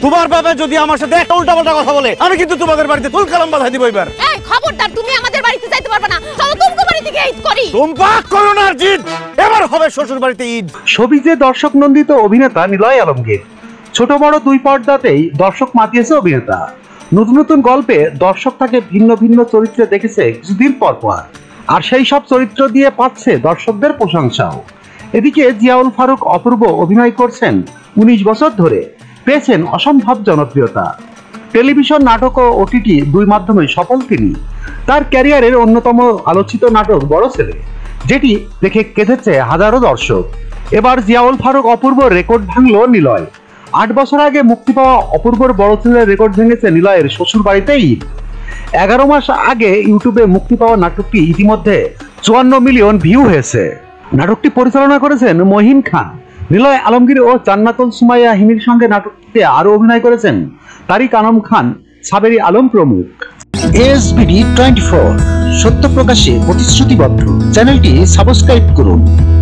তোমার বাবা যদি আমার সাথে একটা উল্টাপাল্টা কথা বলে আমি কিন্তু তোমাদের বাড়িতে তুলকালাম বাধা দিব এবার। এই খবরদার, তুমি আমাদের বাড়িতে যাইতে পারবে না। চলো তুমকো বাড়ি থেকে ঈদ করি। তোমরা করো না জিদ, এবার হবে শ্বশুর বাড়িতে ঈদ। শোবিজে দর্শক নন্দিত অভিনেতা নিলয় আলমগীর। ছোট বড় দুই পর্দাতেই দর্শক মাতিয়েছে অভিনেতা। নতুন নতুন গল্পে দর্শক তাকে ভিন্ন ভিন্ন চরিত্রে দেখেছে কিছুদিন পর পর, আর সেই সব চরিত্র দিয়ে পাচ্ছে দর্শকদের প্রশংসাও। এদিকে জিয়াউল ফারুক অপূর্ব অভিনয় করছেন 19 বছর ধরে, পেয়েছেন অসম্ভব জনপ্রিয়তা। টেলিভিশন, নাটক ও ওটিটি দুই মাধ্যমে সফল তিনি। তার ক্যারিয়ারের অন্যতম আলোচিত নাটক বড় ছেলে, যেটি দেখে কেঁদেছে হাজারো দর্শক। এবার জিয়াউল ফারুক অপূর্ব রেকর্ড ভাঙল নিলয়। 8 বছর আগে মুক্তি পাওয়া অপূর্বর বড় ছেলের রেকর্ড ভেঙেছে নিলয়ের শ্বশুর বাড়িতে ঈদ। 11 মাস আগে ইউটিউবে মুক্তি পাওয়া নাটকটি ইতিমধ্যে 54 মিলিয়ন ভিউ হয়েছে। নাটকটি পরিচালনা করেছেন মহিন খান। নিলয় আলমগীর ও জান্নাতুল সুমাইয়া হিমির সঙ্গে নাটকটিতে আরো অভিনয় করেছেন তারিক আনাম খান, সাবেরি আলম প্রমুখ। এসবিডি 24, সত্য প্রকাশে প্রতিশ্রুতিবদ্ধ। চ্যানেলটি সাবস্ক্রাইব করুন।